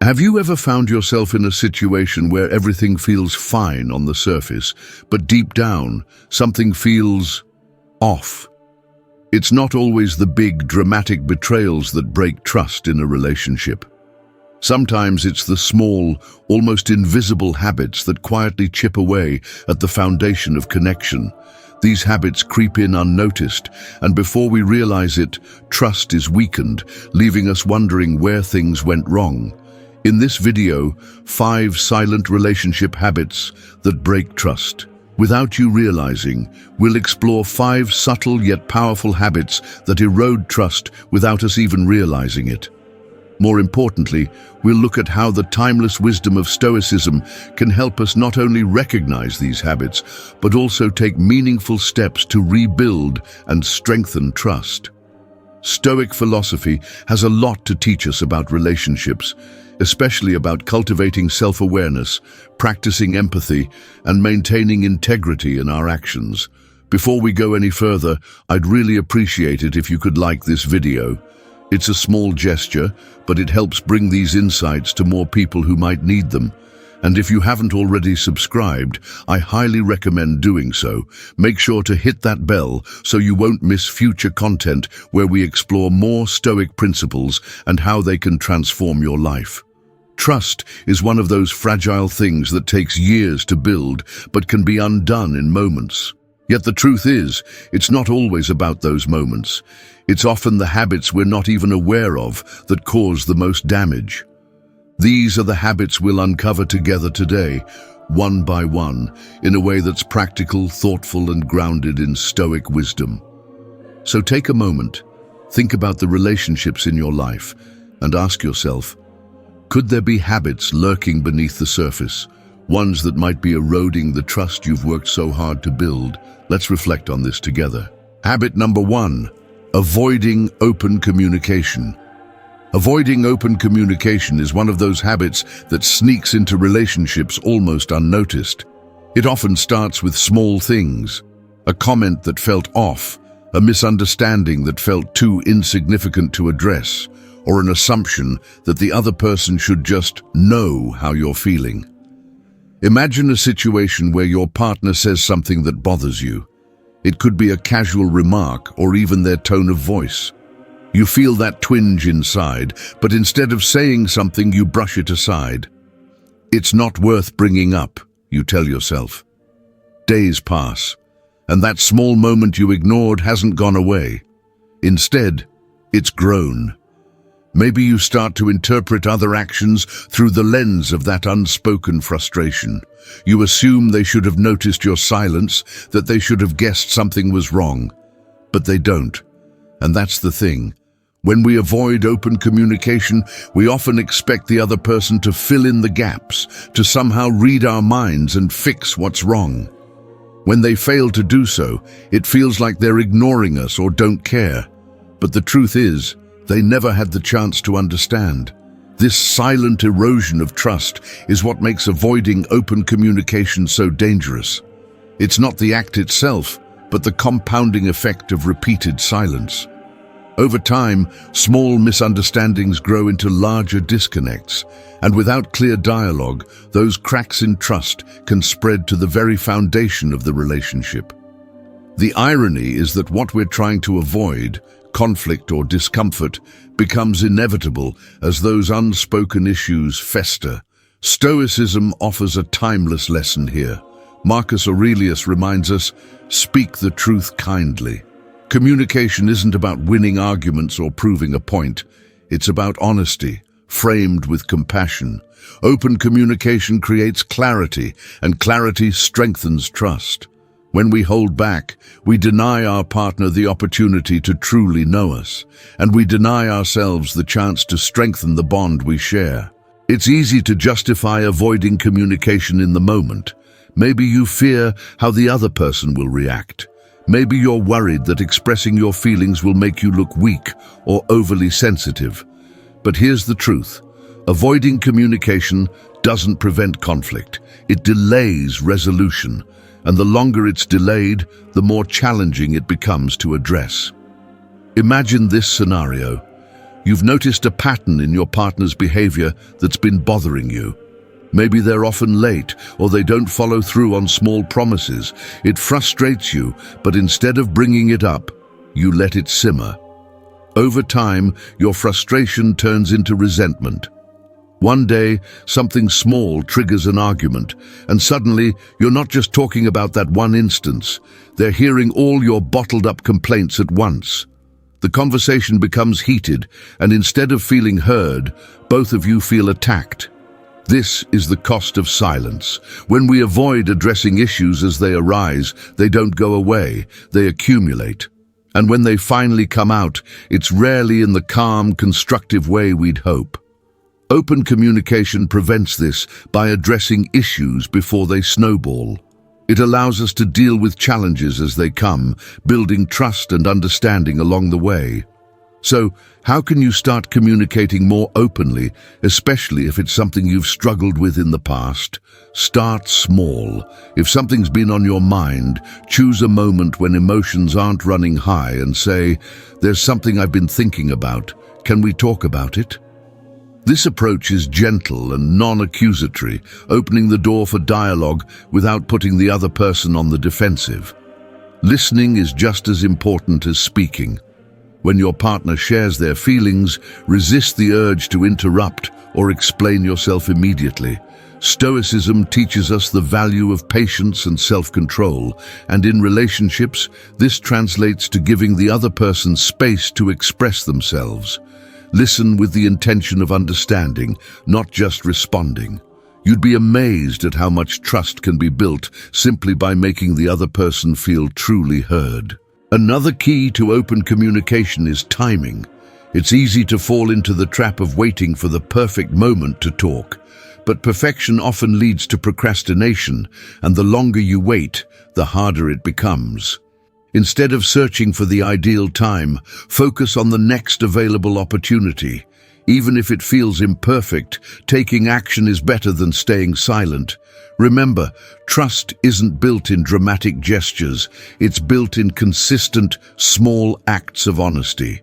Have you ever found yourself in a situation where everything feels fine on the surface, but deep down, something feels off? It's not always the big, dramatic betrayals that break trust in a relationship. Sometimes it's the small, almost invisible habits that quietly chip away at the foundation of connection. These habits creep in unnoticed, and before we realize it, trust is weakened, leaving us wondering where things went wrong. In this video, 5 silent relationship habits that break trust. Without you realizing, we'll explore 5 subtle yet powerful habits that erode trust without us even realizing it. More importantly, we'll look at how the timeless wisdom of Stoicism can help us not only recognize these habits, but also take meaningful steps to rebuild and strengthen trust. Stoic philosophy has a lot to teach us about relationships, especially about cultivating self-awareness, practicing empathy, and maintaining integrity in our actions. Before we go any further, I'd really appreciate it if you could like this video. It's a small gesture, but it helps bring these insights to more people who might need them. And if you haven't already subscribed, I highly recommend doing so. Make sure to hit that bell so you won't miss future content where we explore more Stoic principles and how they can transform your life. Trust is one of those fragile things that takes years to build, but can be undone in moments. Yet the truth is, it's not always about those moments. It's often the habits we're not even aware of that cause the most damage. These are the habits we'll uncover together today, one by one, in a way that's practical, thoughtful, and grounded in Stoic wisdom. So take a moment, think about the relationships in your life, and ask yourself, could there be habits lurking beneath the surface, ones that might be eroding the trust you've worked so hard to build? Let's reflect on this together. Habit number 1, avoiding open communication. Avoiding open communication is one of those habits that sneaks into relationships almost unnoticed. It often starts with small things, a comment that felt off, a misunderstanding that felt too insignificant to address, or an assumption that the other person should just know how you're feeling. Imagine a situation where your partner says something that bothers you. It could be a casual remark or even their tone of voice. You feel that twinge inside, but instead of saying something, you brush it aside. It's not worth bringing up, you tell yourself. Days pass, and that small moment you ignored hasn't gone away. Instead, it's grown. Maybe you start to interpret other actions through the lens of that unspoken frustration. You assume they should have noticed your silence, that they should have guessed something was wrong. But they don't. And that's the thing. When we avoid open communication, we often expect the other person to fill in the gaps, to somehow read our minds and fix what's wrong. When they fail to do so, it feels like they're ignoring us or don't care. But the truth is, they never had the chance to understand. This silent erosion of trust is what makes avoiding open communication so dangerous. It's not the act itself, but the compounding effect of repeated silence. Over time, small misunderstandings grow into larger disconnects, and without clear dialogue, those cracks in trust can spread to the very foundation of the relationship. The irony is that what we're trying to avoid, conflict or discomfort, becomes inevitable as those unspoken issues fester. Stoicism offers a timeless lesson here. Marcus Aurelius reminds us, speak the truth kindly. Communication isn't about winning arguments or proving a point. It's about honesty, framed with compassion. Open communication creates clarity, and clarity strengthens trust. When we hold back, we deny our partner the opportunity to truly know us, and we deny ourselves the chance to strengthen the bond we share. It's easy to justify avoiding communication in the moment. Maybe you fear how the other person will react. Maybe you're worried that expressing your feelings will make you look weak or overly sensitive. But here's the truth. Avoiding communication doesn't prevent conflict. It delays resolution. And the longer it's delayed, the more challenging it becomes to address. Imagine this scenario. You've noticed a pattern in your partner's behavior that's been bothering you. Maybe they're often late, or they don't follow through on small promises. It frustrates you, but instead of bringing it up, you let it simmer. Over time, your frustration turns into resentment. One day, something small triggers an argument, and suddenly, you're not just talking about that one instance. They're hearing all your bottled-up complaints at once. The conversation becomes heated, and instead of feeling heard, both of you feel attacked. This is the cost of silence. When we avoid addressing issues as they arise, they don't go away, they accumulate. And when they finally come out, it's rarely in the calm, constructive way we'd hope. Open communication prevents this by addressing issues before they snowball. It allows us to deal with challenges as they come, building trust and understanding along the way. So, how can you start communicating more openly, especially if it's something you've struggled with in the past? Start small. If something's been on your mind, choose a moment when emotions aren't running high and say, "There's something I've been thinking about. Can we talk about it?" This approach is gentle and non-accusatory, opening the door for dialogue without putting the other person on the defensive. Listening is just as important as speaking. When your partner shares their feelings, resist the urge to interrupt or explain yourself immediately. Stoicism teaches us the value of patience and self-control, and in relationships, this translates to giving the other person space to express themselves. Listen with the intention of understanding, not just responding. You'd be amazed at how much trust can be built simply by making the other person feel truly heard. Another key to open communication is timing. It's easy to fall into the trap of waiting for the perfect moment to talk, but perfection often leads to procrastination, and the longer you wait, the harder it becomes. Instead of searching for the ideal time, focus on the next available opportunity. Even if it feels imperfect, taking action is better than staying silent. Remember, trust isn't built in dramatic gestures, it's built in consistent, small acts of honesty.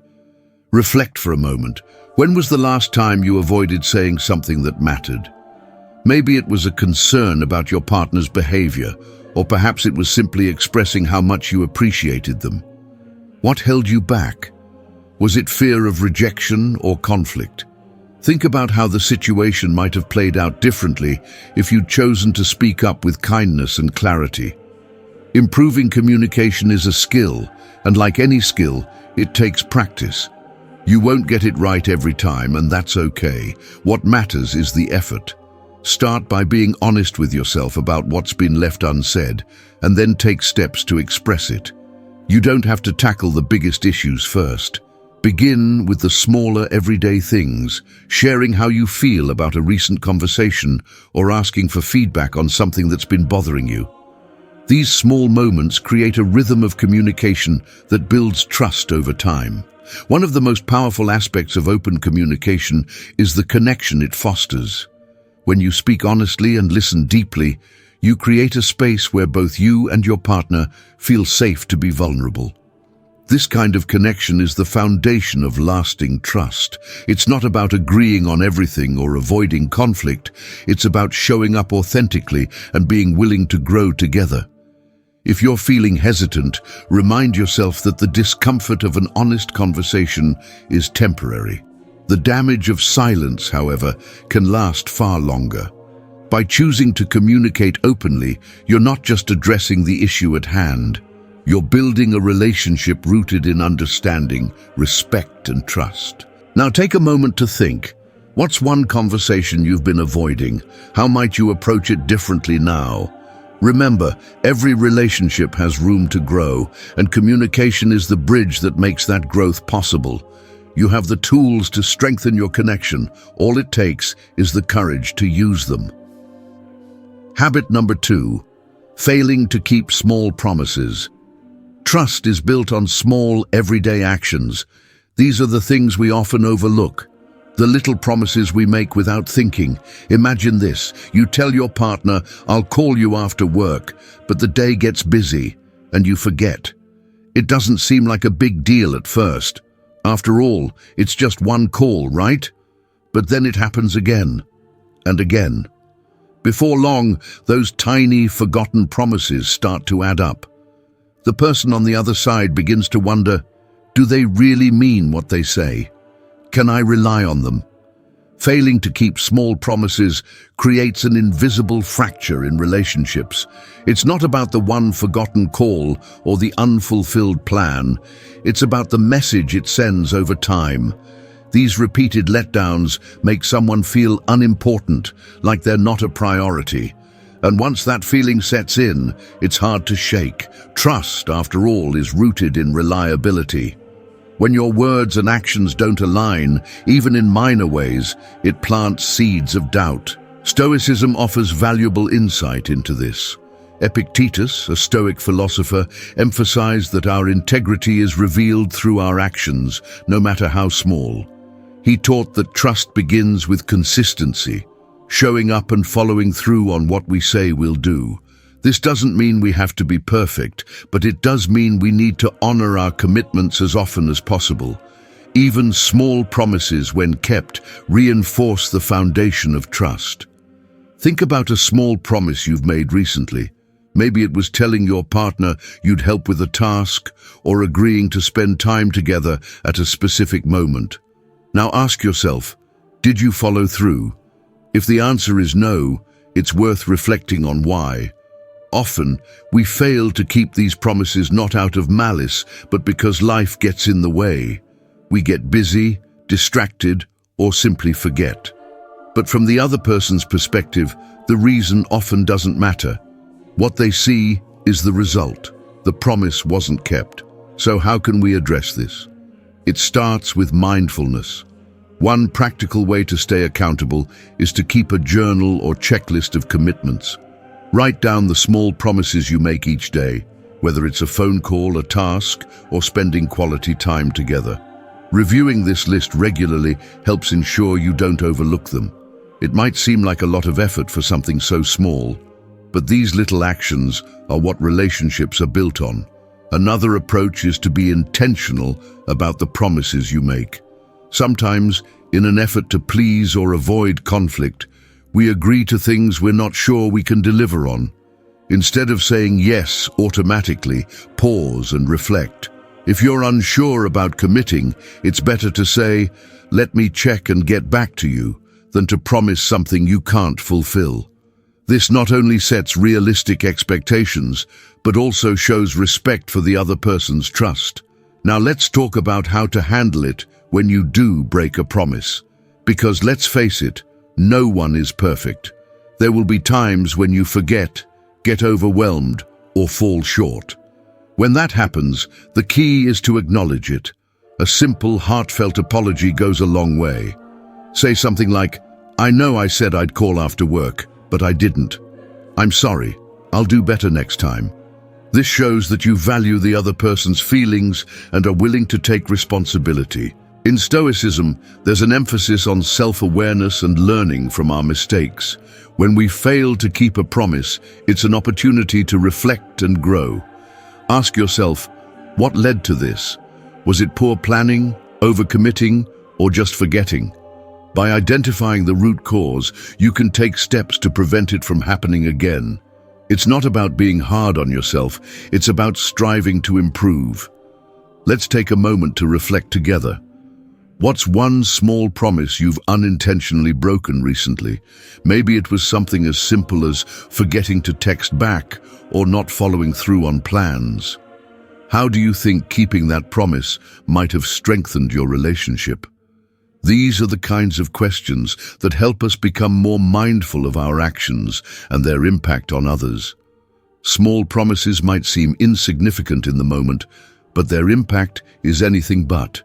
Reflect for a moment. When was the last time you avoided saying something that mattered? Maybe it was a concern about your partner's behavior, or perhaps it was simply expressing how much you appreciated them. What held you back? Was it fear of rejection or conflict? Think about how the situation might have played out differently if you'd chosen to speak up with kindness and clarity. Improving communication is a skill, and like any skill, it takes practice. You won't get it right every time, and that's okay. What matters is the effort. Start by being honest with yourself about what's been left unsaid, and then take steps to express it. You don't have to tackle the biggest issues first. Begin with the smaller everyday things, sharing how you feel about a recent conversation or asking for feedback on something that's been bothering you. These small moments create a rhythm of communication that builds trust over time. One of the most powerful aspects of open communication is the connection it fosters. When you speak honestly and listen deeply, you create a space where both you and your partner feel safe to be vulnerable. This kind of connection is the foundation of lasting trust. It's not about agreeing on everything or avoiding conflict. It's about showing up authentically and being willing to grow together. If you're feeling hesitant, remind yourself that the discomfort of an honest conversation is temporary. The damage of silence, however, can last far longer. By choosing to communicate openly, you're not just addressing the issue at hand. You're building a relationship rooted in understanding, respect, and trust. Now take a moment to think. What's one conversation you've been avoiding? How might you approach it differently now? Remember, every relationship has room to grow, and communication is the bridge that makes that growth possible. You have the tools to strengthen your connection. All it takes is the courage to use them. Habit number 2, failing to keep small promises. Trust is built on small, everyday actions. These are the things we often overlook. The little promises we make without thinking. Imagine this. You tell your partner, "I'll call you after work," but the day gets busy and you forget. It doesn't seem like a big deal at first. After all, it's just one call, right? But then it happens again and again. Before long, those tiny, forgotten promises start to add up. The person on the other side begins to wonder, do they really mean what they say? Can I rely on them? Failing to keep small promises creates an invisible fracture in relationships. It's not about the one forgotten call or the unfulfilled plan. It's about the message it sends over time. These repeated letdowns make someone feel unimportant, like they're not a priority. And once that feeling sets in, it's hard to shake. Trust, after all, is rooted in reliability. When your words and actions don't align, even in minor ways, it plants seeds of doubt. Stoicism offers valuable insight into this. Epictetus, a Stoic philosopher, emphasized that our integrity is revealed through our actions, no matter how small. He taught that trust begins with consistency, showing up and following through on what we say we'll do. This doesn't mean we have to be perfect, but it does mean we need to honor our commitments as often as possible. Even small promises, when kept, reinforce the foundation of trust. Think about a small promise you've made recently. Maybe it was telling your partner you'd help with a task or agreeing to spend time together at a specific moment. Now ask yourself, did you follow through? If the answer is no, it's worth reflecting on why. Often, we fail to keep these promises not out of malice, but because life gets in the way. We get busy, distracted, or simply forget. But from the other person's perspective, the reason often doesn't matter. What they see is the result. The promise wasn't kept. So how can we address this? It starts with mindfulness. One practical way to stay accountable is to keep a journal or checklist of commitments. Write down the small promises you make each day, whether it's a phone call, a task, or spending quality time together. Reviewing this list regularly helps ensure you don't overlook them. It might seem like a lot of effort for something so small, but these little actions are what relationships are built on. Another approach is to be intentional about the promises you make. Sometimes, in an effort to please or avoid conflict, we agree to things we're not sure we can deliver on. Instead of saying yes automatically, pause and reflect. If you're unsure about committing, it's better to say, "Let me check and get back to you," than to promise something you can't fulfill. This not only sets realistic expectations, but also shows respect for the other person's trust. Now let's talk about how to handle it when you do break a promise. Because let's face it, no one is perfect. There will be times when you forget, get overwhelmed, or fall short. When that happens, the key is to acknowledge it. A simple, heartfelt apology goes a long way. Say something like, "I know I said I'd call after work, but I didn't. I'm sorry. I'll do better next time." This shows that you value the other person's feelings and are willing to take responsibility. In Stoicism, there's an emphasis on self-awareness and learning from our mistakes. When we fail to keep a promise, it's an opportunity to reflect and grow. Ask yourself, what led to this? Was it poor planning, overcommitting, or just forgetting? By identifying the root cause, you can take steps to prevent it from happening again. It's not about being hard on yourself, it's about striving to improve. Let's take a moment to reflect together. What's one small promise you've unintentionally broken recently? Maybe it was something as simple as forgetting to text back or not following through on plans. How do you think keeping that promise might have strengthened your relationship? These are the kinds of questions that help us become more mindful of our actions and their impact on others. Small promises might seem insignificant in the moment, but their impact is anything but.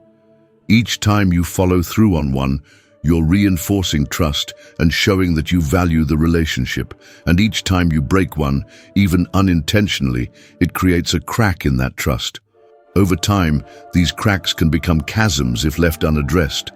Each time you follow through on one, you're reinforcing trust and showing that you value the relationship. And each time you break one, even unintentionally, it creates a crack in that trust. Over time, these cracks can become chasms if left unaddressed.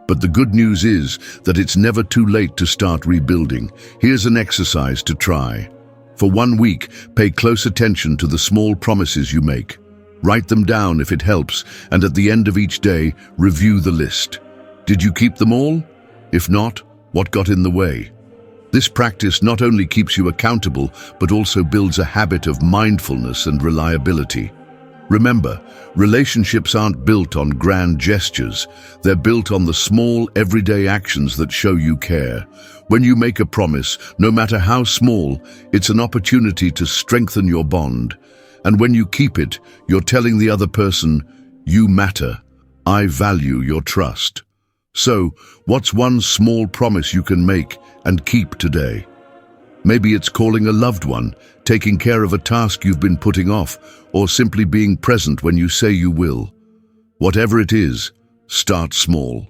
But the good news is that it's never too late to start rebuilding. Here's an exercise to try. For 1 week, pay close attention to the small promises you make. Write them down if it helps, and at the end of each day, review the list. Did you keep them all? If not, what got in the way? This practice not only keeps you accountable, but also builds a habit of mindfulness and reliability. Remember, relationships aren't built on grand gestures. They're built on the small, everyday actions that show you care. When you make a promise, no matter how small, it's an opportunity to strengthen your bond. And when you keep it, you're telling the other person, you matter. I value your trust. So, what's one small promise you can make and keep today? Maybe it's calling a loved one, taking care of a task you've been putting off, or simply being present when you say you will. Whatever it is, start small.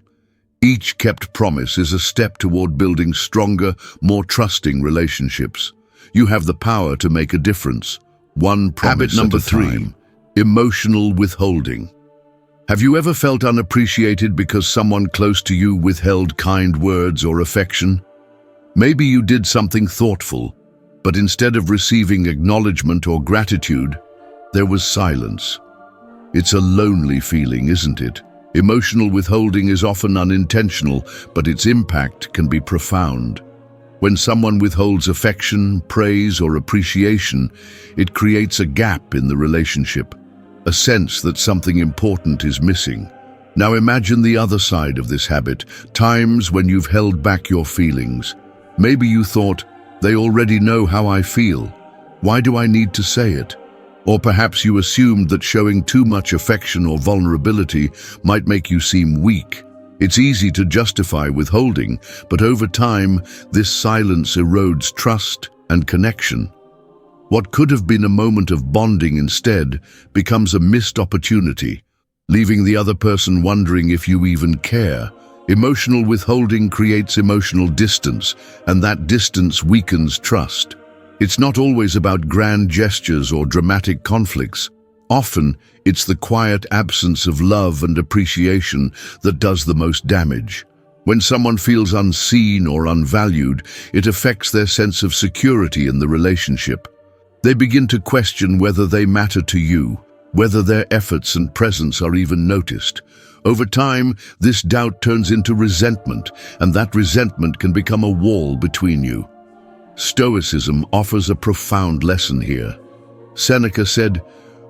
Each kept promise is a step toward building stronger, more trusting relationships. You have the power to make a difference. One promise at a time. Habit number 3, emotional withholding. Have you ever felt unappreciated because someone close to you withheld kind words or affection? Maybe you did something thoughtful, but instead of receiving acknowledgement or gratitude, there was silence. It's a lonely feeling, isn't it? Emotional withholding is often unintentional, but its impact can be profound. When someone withholds affection, praise, or appreciation, it creates a gap in the relationship, a sense that something important is missing. Now imagine the other side of this habit, times when you've held back your feelings. Maybe you thought, they already know how I feel. Why do I need to say it? Or perhaps you assumed that showing too much affection or vulnerability might make you seem weak. It's easy to justify withholding, but over time, this silence erodes trust and connection. What could have been a moment of bonding instead becomes a missed opportunity, leaving the other person wondering if you even care. Emotional withholding creates emotional distance, and that distance weakens trust. It's not always about grand gestures or dramatic conflicts. Often, it's the quiet absence of love and appreciation that does the most damage. When someone feels unseen or unvalued, it affects their sense of security in the relationship. They begin to question whether they matter to you, whether their efforts and presence are even noticed. Over time, this doubt turns into resentment, and that resentment can become a wall between you. Stoicism offers a profound lesson here. Seneca said,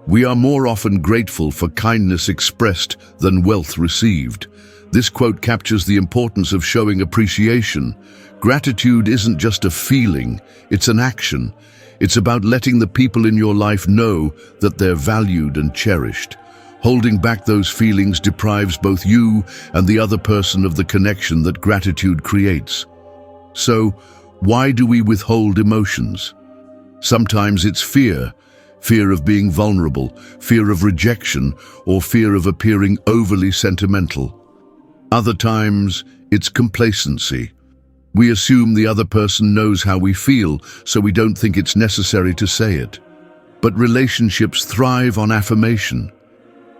"We are more often grateful for kindness expressed than wealth received." This quote captures the importance of showing appreciation. Gratitude isn't just a feeling, it's an action. It's about letting the people in your life know that they're valued and cherished. Holding back those feelings deprives both you and the other person of the connection that gratitude creates. So, why do we withhold emotions? Sometimes it's fear. Fear of being vulnerable, fear of rejection, or fear of appearing overly sentimental. Other times, it's complacency. We assume the other person knows how we feel, so we don't think it's necessary to say it. But relationships thrive on affirmation.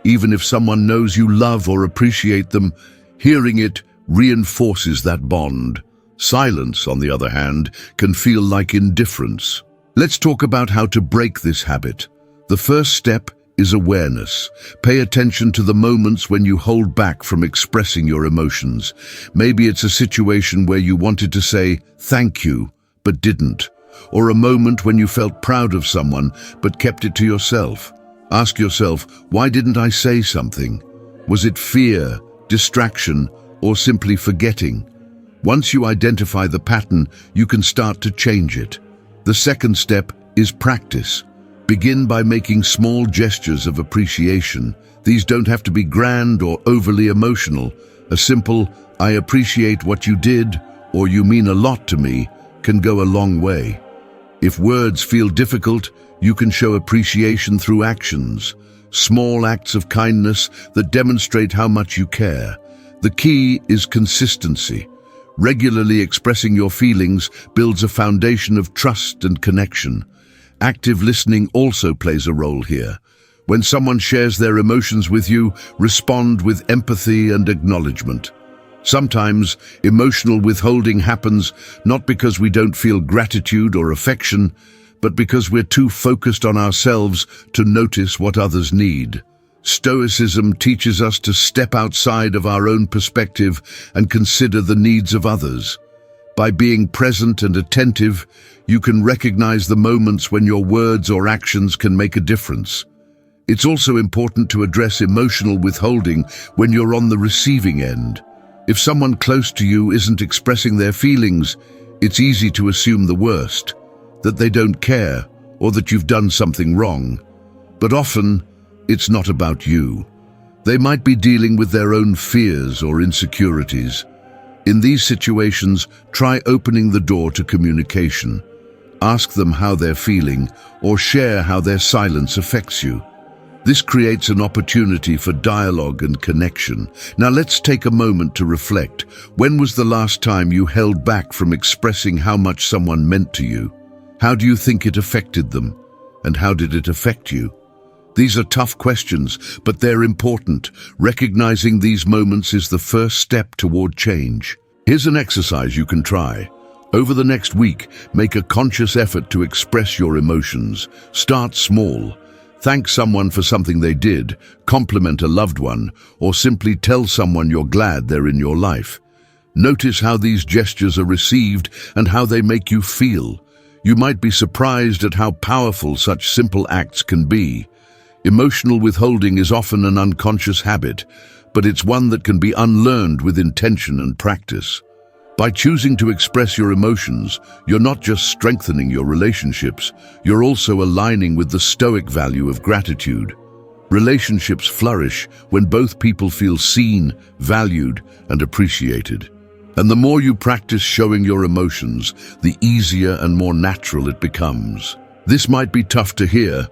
Even if someone knows you love or appreciate them, hearing it reinforces that bond. Silence, on the other hand, can feel like indifference. Let's talk about how to break this habit. The first step is awareness. Pay attention to the moments when you hold back from expressing your emotions. Maybe it's a situation where you wanted to say thank you, but didn't. Or a moment when you felt proud of someone, but kept it to yourself. Ask yourself, why didn't I say something? Was it fear, distraction, or simply forgetting? Once you identify the pattern, you can start to change it. The second step is practice. Begin by making small gestures of appreciation. These don't have to be grand or overly emotional. A simple, "I appreciate what you did," or "you mean a lot to me," can go a long way. If words feel difficult, you can show appreciation through actions. Small acts of kindness that demonstrate how much you care. The key is consistency. Regularly expressing your feelings builds a foundation of trust and connection. Active listening also plays a role here. When someone shares their emotions with you, respond with empathy and acknowledgement. Sometimes, emotional withholding happens not because we don't feel gratitude or affection, but because we're too focused on ourselves to notice what others need. Stoicism teaches us to step outside of our own perspective and consider the needs of others. By being present and attentive, you can recognize the moments when your words or actions can make a difference. It's also important to address emotional withholding when you're on the receiving end. If someone close to you isn't expressing their feelings, it's easy to assume the worst, that they don't care or that you've done something wrong. But often, it's not about you. They might be dealing with their own fears or insecurities. In these situations, try opening the door to communication. Ask them how they're feeling or share how their silence affects you. This creates an opportunity for dialogue and connection. Now let's take a moment to reflect. When was the last time you held back from expressing how much someone meant to you? How do you think it affected them? And how did it affect you? These are tough questions, but they're important. Recognizing these moments is the first step toward change. Here's an exercise you can try. Over the next week, make a conscious effort to express your emotions. Start small. Thank someone for something they did, compliment a loved one, or simply tell someone you're glad they're in your life. Notice how these gestures are received and how they make you feel. You might be surprised at how powerful such simple acts can be. Emotional withholding is often an unconscious habit, but it's one that can be unlearned with intention and practice. By choosing to express your emotions, you're not just strengthening your relationships, you're also aligning with the Stoic value of gratitude. Relationships flourish when both people feel seen, valued, and appreciated. And the more you practice showing your emotions, the easier and more natural it becomes. This might be tough to hear,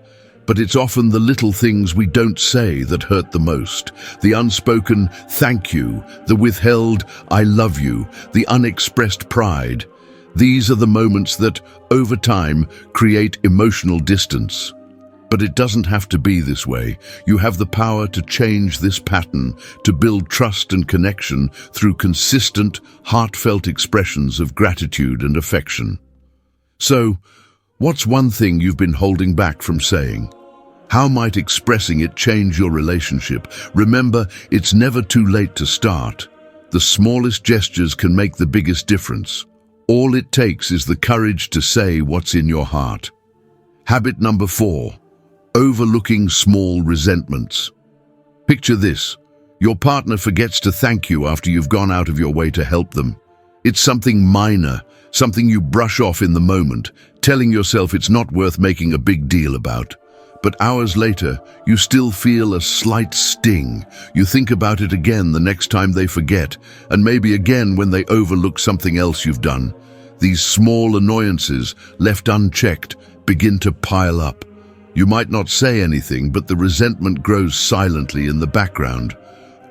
but it's often the little things we don't say that hurt the most. The unspoken thank you, the withheld I love you, the unexpressed pride. These are the moments that, over time, create emotional distance. But it doesn't have to be this way. You have the power to change this pattern, to build trust and connection through consistent, heartfelt expressions of gratitude and affection. So, what's one thing you've been holding back from saying? How might expressing it change your relationship? Remember, it's never too late to start. The smallest gestures can make the biggest difference. All it takes is the courage to say what's in your heart. Habit number 4. Overlooking small resentments. Picture this. Your partner forgets to thank you after you've gone out of your way to help them. It's something minor, something you brush off in the moment, telling yourself it's not worth making a big deal about. But hours later, you still feel a slight sting. You think about it again the next time they forget, and maybe again when they overlook something else you've done. These small annoyances, left unchecked, begin to pile up. You might not say anything, but the resentment grows silently in the background.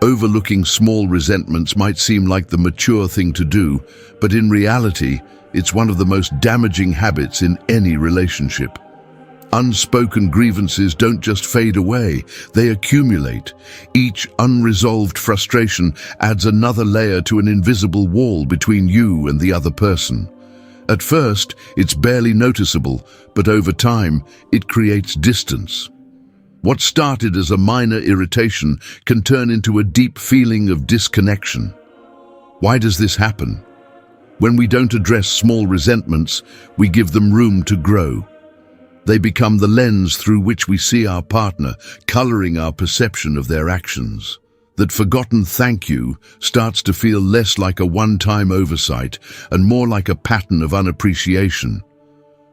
Overlooking small resentments might seem like the mature thing to do, but in reality, it's one of the most damaging habits in any relationship. Unspoken grievances don't just fade away, they accumulate. Each unresolved frustration adds another layer to an invisible wall between you and the other person. At first, it's barely noticeable, but over time, it creates distance. What started as a minor irritation can turn into a deep feeling of disconnection. Why does this happen? When we don't address small resentments, we give them room to grow. They become the lens through which we see our partner, coloring our perception of their actions. That forgotten thank you starts to feel less like a one-time oversight and more like a pattern of unappreciation.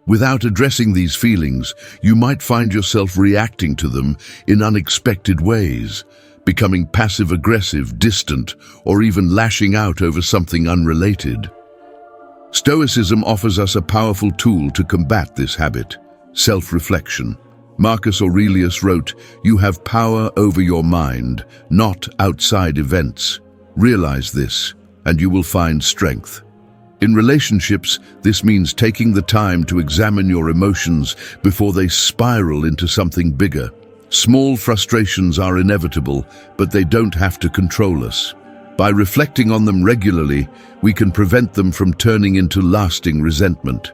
Without addressing these feelings, you might find yourself reacting to them in unexpected ways, becoming passive-aggressive, distant, or even lashing out over something unrelated. Stoicism offers us a powerful tool to combat this habit: self-reflection. Marcus Aurelius wrote, "You have power over your mind, not outside events. Realize this, and you will find strength." In relationships, this means taking the time to examine your emotions before they spiral into something bigger. Small frustrations are inevitable, but they don't have to control us. By reflecting on them regularly, we can prevent them from turning into lasting resentment.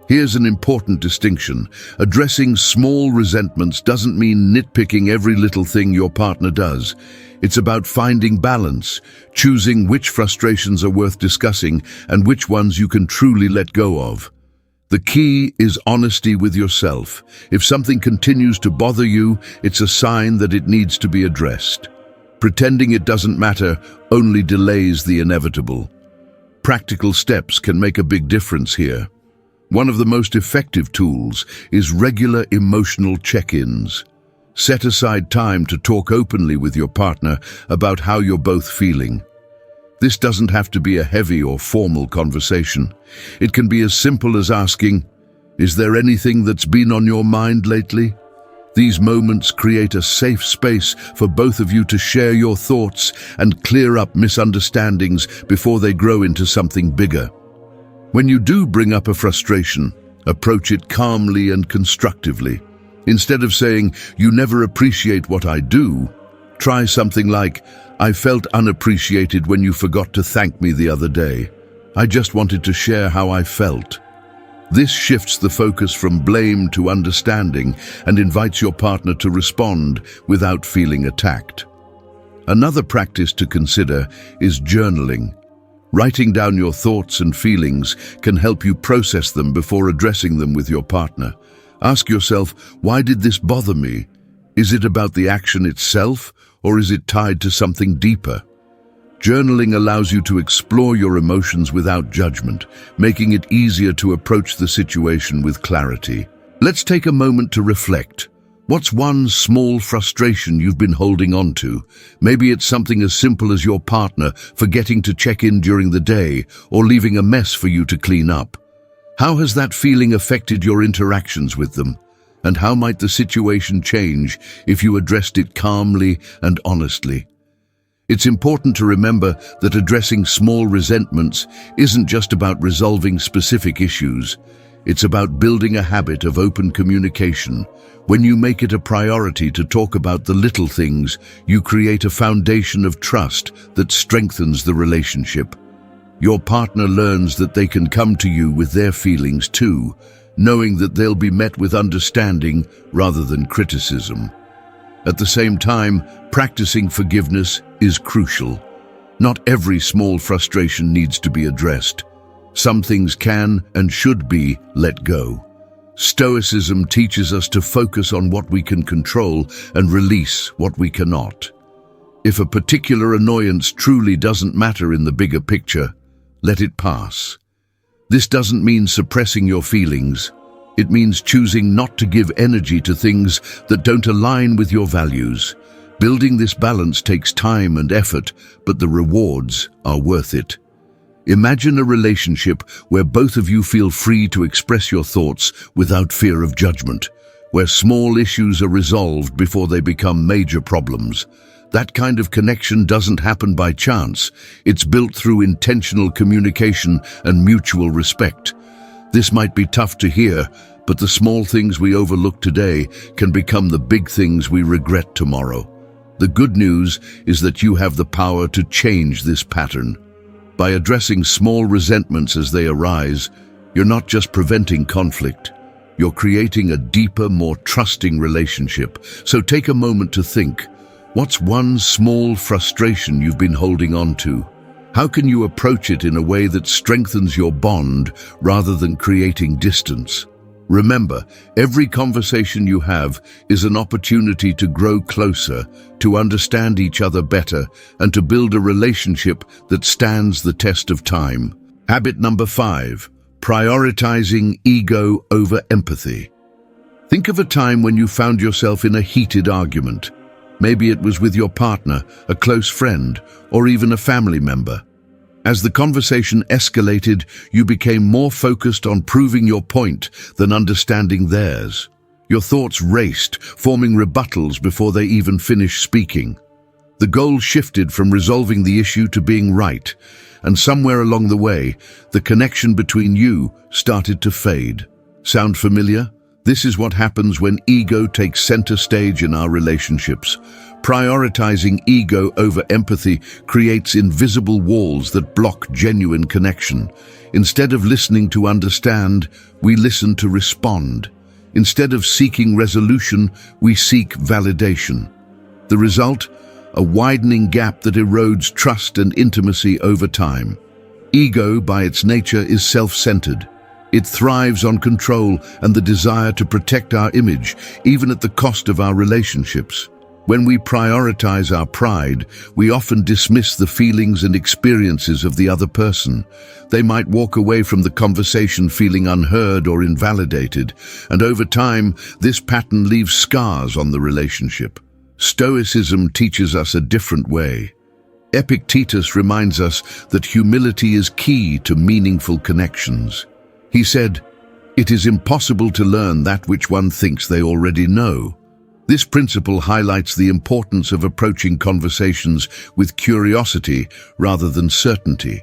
Here's an important distinction. Addressing small resentments doesn't mean nitpicking every little thing your partner does. It's about finding balance, choosing which frustrations are worth discussing and which ones you can truly let go of. The key is honesty with yourself. If something continues to bother you, it's a sign that it needs to be addressed. Pretending it doesn't matter only delays the inevitable. Practical steps can make a big difference here. One of the most effective tools is regular emotional check-ins. Set aside time to talk openly with your partner about how you're both feeling. This doesn't have to be a heavy or formal conversation. It can be as simple as asking, "Is there anything that's been on your mind lately?" These moments create a safe space for both of you to share your thoughts and clear up misunderstandings before they grow into something bigger. When you do bring up a frustration, approach it calmly and constructively. Instead of saying, "You never appreciate what I do," try something like, "I felt unappreciated when you forgot to thank me the other day. I just wanted to share how I felt." This shifts the focus from blame to understanding and invites your partner to respond without feeling attacked. Another practice to consider is journaling. Writing down your thoughts and feelings can help you process them before addressing them with your partner. Ask yourself, why did this bother me? Is it about the action itself, or is it tied to something deeper? Journaling allows you to explore your emotions without judgment, making it easier to approach the situation with clarity. Let's take a moment to reflect. What's one small frustration you've been holding on to? Maybe it's something as simple as your partner forgetting to check in during the day or leaving a mess for you to clean up. How has that feeling affected your interactions with them? And how might the situation change if you addressed it calmly and honestly? It's important to remember that addressing small resentments isn't just about resolving specific issues. It's about building a habit of open communication. When you make it a priority to talk about the little things, you create a foundation of trust that strengthens the relationship. Your partner learns that they can come to you with their feelings too, knowing that they'll be met with understanding rather than criticism. At the same time, practicing forgiveness is crucial. Not every small frustration needs to be addressed. Some things can and should be let go. Stoicism teaches us to focus on what we can control and release what we cannot. If a particular annoyance truly doesn't matter in the bigger picture, let it pass. This doesn't mean suppressing your feelings. It means choosing not to give energy to things that don't align with your values. Building this balance takes time and effort, but the rewards are worth it. Imagine a relationship where both of you feel free to express your thoughts without fear of judgment, where small issues are resolved before they become major problems. That kind of connection doesn't happen by chance. It's built through intentional communication and mutual respect. This might be tough to hear, but the small things we overlook today can become the big things we regret tomorrow. The good news is that you have the power to change this pattern. By addressing small resentments as they arise, you're not just preventing conflict, you're creating a deeper, more trusting relationship. So take a moment to think, what's one small frustration you've been holding on to? How can you approach it in a way that strengthens your bond rather than creating distance? Remember, every conversation you have is an opportunity to grow closer, to understand each other better, and to build a relationship that stands the test of time. Habit number 5, prioritizing ego over empathy. Think of a time when you found yourself in a heated argument. Maybe it was with your partner, a close friend, or even a family member. As the conversation escalated, you became more focused on proving your point than understanding theirs. Your thoughts raced, forming rebuttals before they even finished speaking. The goal shifted from resolving the issue to being right, and somewhere along the way, the connection between you started to fade. Sound familiar? This is what happens when ego takes center stage in our relationships. Prioritizing ego over empathy creates invisible walls that block genuine connection. Instead of listening to understand, we listen to respond. Instead of seeking resolution, we seek validation. The result? A widening gap that erodes trust and intimacy over time. Ego, by its nature, is self-centered. It thrives on control and the desire to protect our image, even at the cost of our relationships. When we prioritize our pride, we often dismiss the feelings and experiences of the other person. They might walk away from the conversation feeling unheard or invalidated, and over time, this pattern leaves scars on the relationship. Stoicism teaches us a different way. Epictetus reminds us that humility is key to meaningful connections. He said, "It is impossible to learn that which one thinks they already know." This principle highlights the importance of approaching conversations with curiosity rather than certainty.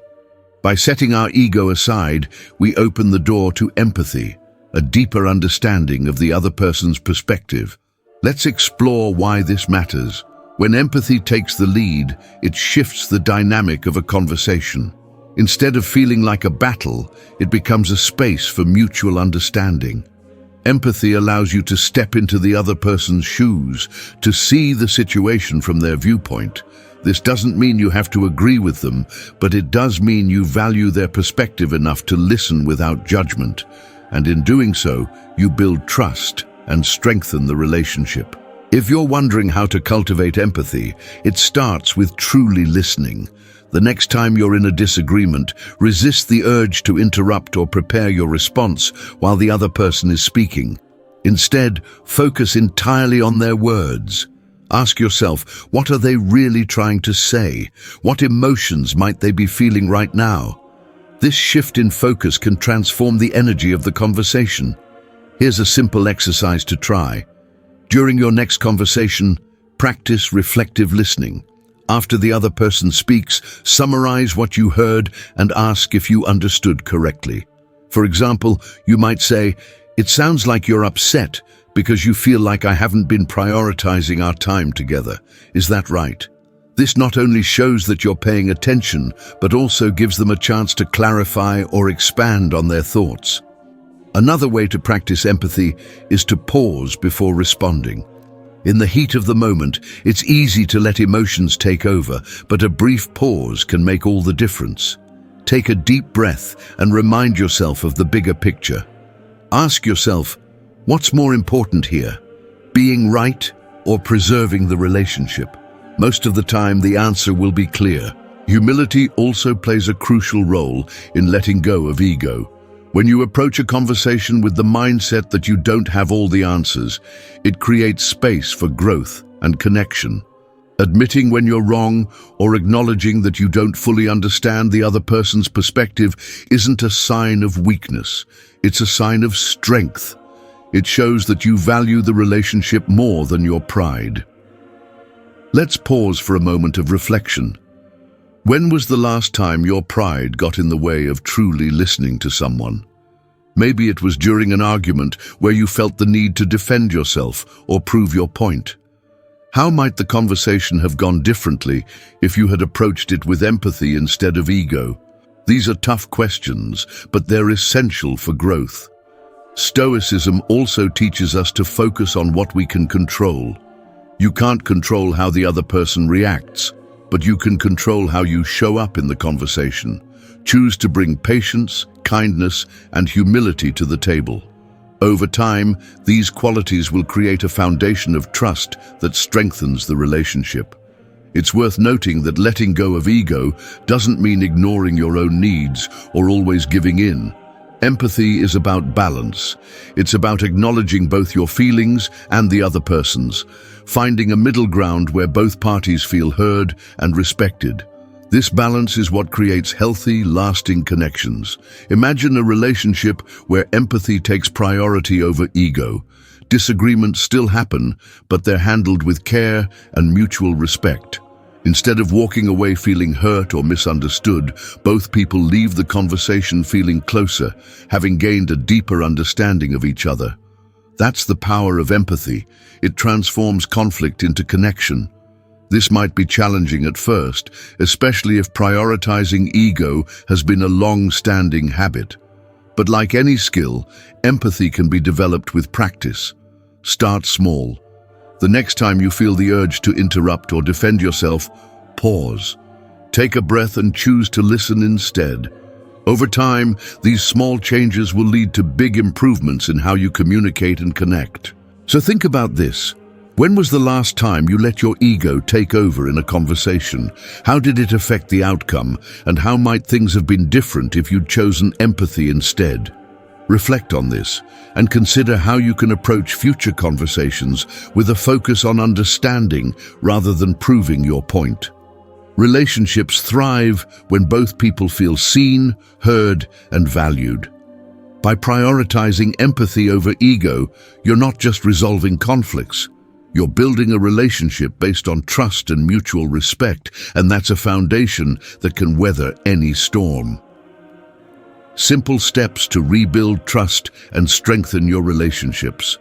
By setting our ego aside, we open the door to empathy, a deeper understanding of the other person's perspective. Let's explore why this matters. When empathy takes the lead, it shifts the dynamic of a conversation. Instead of feeling like a battle, it becomes a space for mutual understanding. Empathy allows you to step into the other person's shoes, to see the situation from their viewpoint. This doesn't mean you have to agree with them, but it does mean you value their perspective enough to listen without judgment. And in doing so, you build trust and strengthen the relationship. If you're wondering how to cultivate empathy, it starts with truly listening. The next time you're in a disagreement, resist the urge to interrupt or prepare your response while the other person is speaking. Instead, focus entirely on their words. Ask yourself, what are they really trying to say? What emotions might they be feeling right now? This shift in focus can transform the energy of the conversation. Here's a simple exercise to try. During your next conversation, practice reflective listening. After the other person speaks, summarize what you heard and ask if you understood correctly. For example, you might say, "It sounds like you're upset because you feel like I haven't been prioritizing our time together. Is that right?" This not only shows that you're paying attention, but also gives them a chance to clarify or expand on their thoughts. Another way to practice empathy is to pause before responding. In the heat of the moment, it's easy to let emotions take over, but a brief pause can make all the difference. Take a deep breath and remind yourself of the bigger picture. Ask yourself, what's more important here? Being right or preserving the relationship? Most of the time, the answer will be clear. Humility also plays a crucial role in letting go of ego. When you approach a conversation with the mindset that you don't have all the answers, it creates space for growth and connection. Admitting when you're wrong or acknowledging that you don't fully understand the other person's perspective isn't a sign of weakness. It's a sign of strength. It shows that you value the relationship more than your pride. Let's pause for a moment of reflection. When was the last time your pride got in the way of truly listening to someone? Maybe it was during an argument where you felt the need to defend yourself or prove your point. How might the conversation have gone differently if you had approached it with empathy instead of ego? These are tough questions, but they're essential for growth. Stoicism also teaches us to focus on what we can control. You can't control how the other person reacts, but you can control how you show up in the conversation. Choose to bring patience, kindness, and humility to the table. Over time, these qualities will create a foundation of trust that strengthens the relationship. It's worth noting that letting go of ego doesn't mean ignoring your own needs or always giving in. Empathy is about balance. It's about acknowledging both your feelings and the other person's, finding a middle ground where both parties feel heard and respected. This balance is what creates healthy, lasting connections. Imagine a relationship where empathy takes priority over ego. Disagreements still happen, but they're handled with care and mutual respect. Instead of walking away feeling hurt or misunderstood, both people leave the conversation feeling closer, having gained a deeper understanding of each other. That's the power of empathy. It transforms conflict into connection. This might be challenging at first, especially if prioritizing ego has been a long-standing habit. But like any skill, empathy can be developed with practice. Start small. The next time you feel the urge to interrupt or defend yourself, pause. Take a breath and choose to listen instead. Over time, these small changes will lead to big improvements in how you communicate and connect. So think about this. When was the last time you let your ego take over in a conversation? How did it affect the outcome? And how might things have been different if you'd chosen empathy instead? Reflect on this and consider how you can approach future conversations with a focus on understanding rather than proving your point. Relationships thrive when both people feel seen, heard, and valued. By prioritizing empathy over ego, you're not just resolving conflicts. You're building a relationship based on trust and mutual respect, and that's a foundation that can weather any storm. Simple steps to rebuild trust and strengthen your relationships.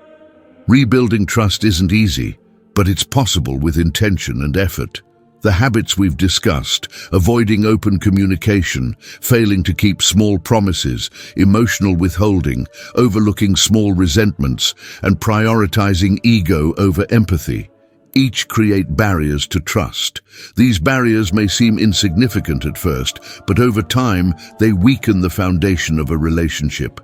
Rebuilding trust isn't easy, but it's possible with intention and effort. The habits we've discussed, avoiding open communication, failing to keep small promises, emotional withholding, overlooking small resentments, and prioritizing ego over empathy, each create barriers to trust. These barriers may seem insignificant at first, but over time, they weaken the foundation of a relationship.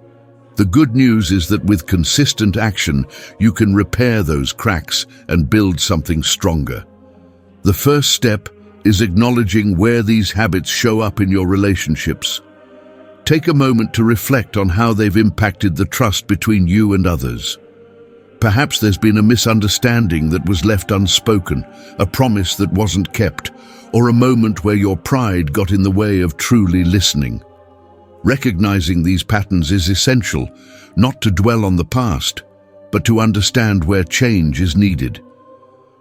The good news is that with consistent action, you can repair those cracks and build something stronger. The first step is acknowledging where these habits show up in your relationships. Take a moment to reflect on how they've impacted the trust between you and others. Perhaps there's been a misunderstanding that was left unspoken, a promise that wasn't kept, or a moment where your pride got in the way of truly listening. Recognizing these patterns is essential, not to dwell on the past, but to understand where change is needed.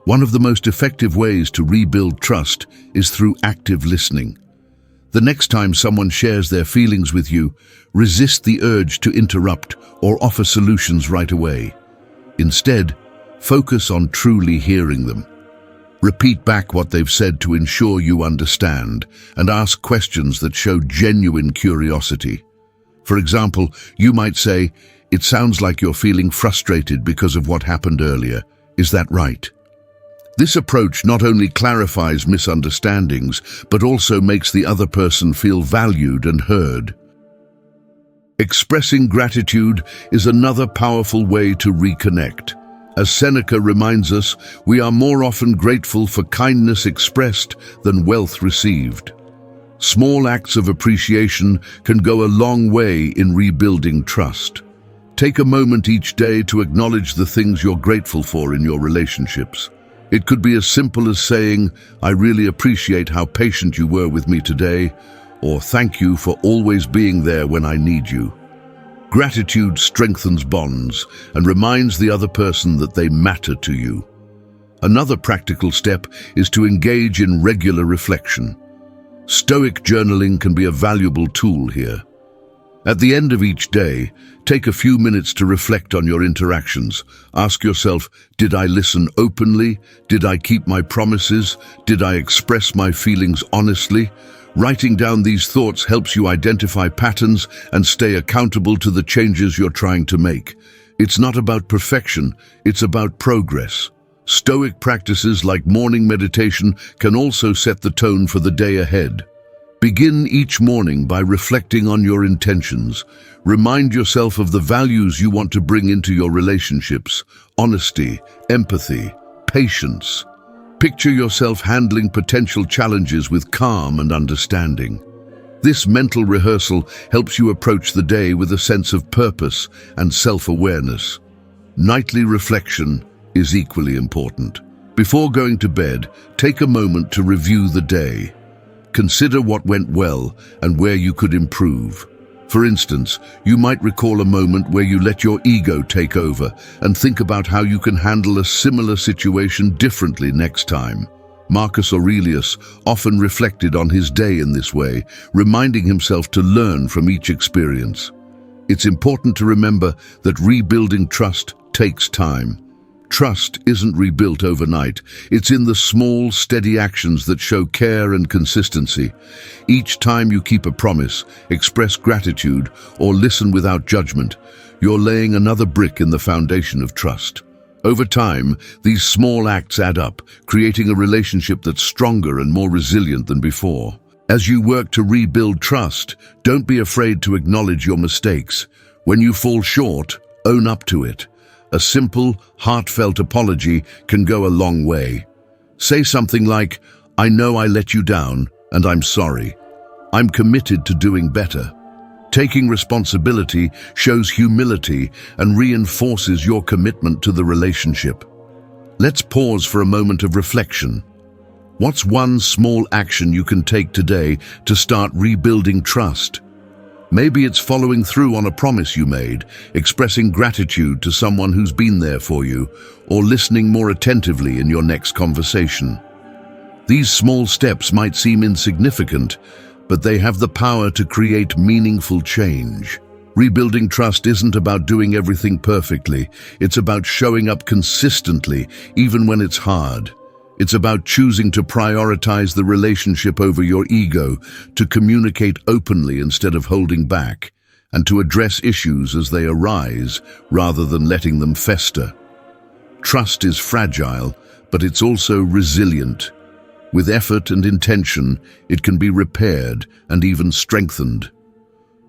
One of the most effective ways to rebuild trust is through active listening. The next time someone shares their feelings with you, resist the urge to interrupt or offer solutions right away. Instead, focus on truly hearing them. Repeat back what they've said to ensure you understand, and ask questions that show genuine curiosity. For example, you might say, "It sounds like you're feeling frustrated because of what happened earlier. Is that right?" This approach not only clarifies misunderstandings, but also makes the other person feel valued and heard. Expressing gratitude is another powerful way to reconnect. As Seneca reminds us, we are more often grateful for kindness expressed than wealth received. Small acts of appreciation can go a long way in rebuilding trust. Take a moment each day to acknowledge the things you're grateful for in your relationships. It could be as simple as saying, "I really appreciate how patient you were with me today," or "Thank you for always being there when I need you." Gratitude strengthens bonds and reminds the other person that they matter to you. Another practical step is to engage in regular reflection. Stoic journaling can be a valuable tool here. At the end of each day, take a few minutes to reflect on your interactions. Ask yourself, did I listen openly? Did I keep my promises? Did I express my feelings honestly? Writing down these thoughts helps you identify patterns and stay accountable to the changes you're trying to make. It's not about perfection, it's about progress. Stoic practices like morning meditation can also set the tone for the day ahead. Begin each morning by reflecting on your intentions. Remind yourself of the values you want to bring into your relationships: honesty, empathy, patience. Picture yourself handling potential challenges with calm and understanding. This mental rehearsal helps you approach the day with a sense of purpose and self-awareness. Nightly reflection is equally important. Before going to bed, take a moment to review the day. Consider what went well and where you could improve. For instance, you might recall a moment where you let your ego take over and think about how you can handle a similar situation differently next time. Marcus Aurelius often reflected on his day in this way, reminding himself to learn from each experience. It's important to remember that rebuilding trust takes time. Trust isn't rebuilt overnight. It's in the small, steady actions that show care and consistency. Each time you keep a promise, express gratitude, or listen without judgment, you're laying another brick in the foundation of trust. Over time, these small acts add up, creating a relationship that's stronger and more resilient than before. As you work to rebuild trust, don't be afraid to acknowledge your mistakes. When you fall short, own up to it. A simple, heartfelt apology can go a long way. Say something like, "I know I let you down, and I'm sorry. I'm committed to doing better." Taking responsibility shows humility and reinforces your commitment to the relationship. Let's pause for a moment of reflection. What's one small action you can take today to start rebuilding trust? Maybe it's following through on a promise you made, expressing gratitude to someone who's been there for you, or listening more attentively in your next conversation. These small steps might seem insignificant, but they have the power to create meaningful change. Rebuilding trust isn't about doing everything perfectly. It's about showing up consistently, even when it's hard. It's about choosing to prioritize the relationship over your ego, to communicate openly instead of holding back, and to address issues as they arise rather than letting them fester. Trust is fragile, but it's also resilient. With effort and intention, it can be repaired and even strengthened.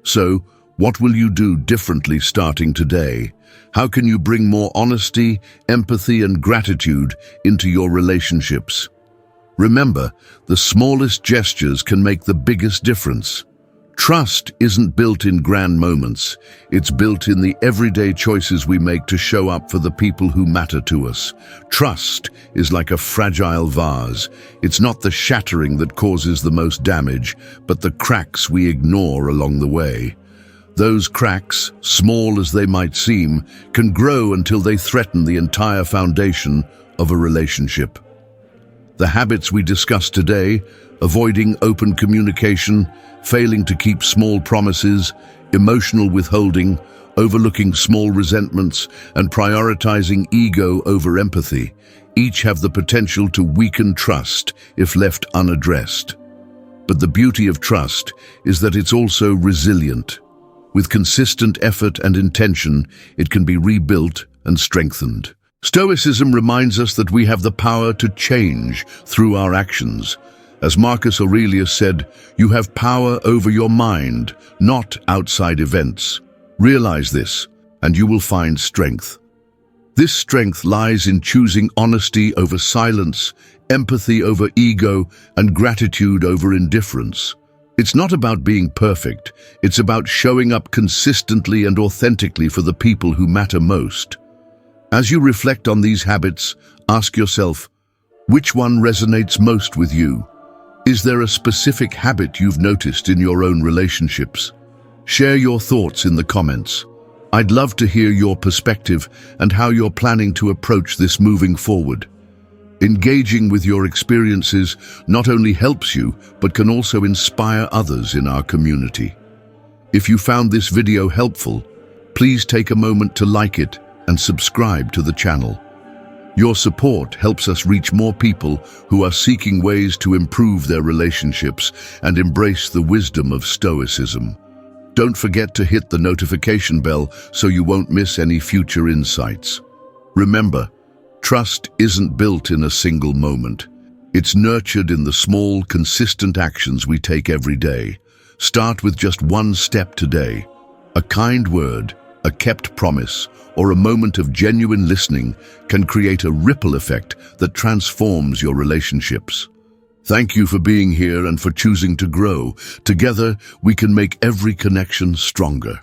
So, what will you do differently starting today? How can you bring more honesty, empathy, and gratitude into your relationships? Remember, the smallest gestures can make the biggest difference. Trust isn't built in grand moments. It's built in the everyday choices we make to show up for the people who matter to us. Trust is like a fragile vase. It's not the shattering that causes the most damage, but the cracks we ignore along the way. Those cracks, small as they might seem, can grow until they threaten the entire foundation of a relationship. The habits we discussed today, avoiding open communication, failing to keep small promises, emotional withholding, overlooking small resentments, and prioritizing ego over empathy, each have the potential to weaken trust if left unaddressed. But the beauty of trust is that it's also resilient. With consistent effort and intention, it can be rebuilt and strengthened. Stoicism reminds us that we have the power to change through our actions. As Marcus Aurelius said, "You have power over your mind, not outside events." Realize this, and you will find strength. This strength lies in choosing honesty over silence, empathy over ego, and gratitude over indifference. It's not about being perfect, it's about showing up consistently and authentically for the people who matter most. As you reflect on these habits, ask yourself, which one resonates most with you? Is there a specific habit you've noticed in your own relationships? Share your thoughts in the comments. I'd love to hear your perspective and how you're planning to approach this moving forward. Engaging with your experiences not only helps you, but can also inspire others in our community. If you found this video helpful, please take a moment to like it and subscribe to the channel. Your support helps us reach more people who are seeking ways to improve their relationships and embrace the wisdom of Stoicism. Don't forget to hit the notification bell so you won't miss any future insights. Remember, trust isn't built in a single moment. It's nurtured in the small, consistent actions we take every day. Start with just one step today. A kind word, a kept promise, or a moment of genuine listening can create a ripple effect that transforms your relationships. Thank you for being here and for choosing to grow. Together, we can make every connection stronger.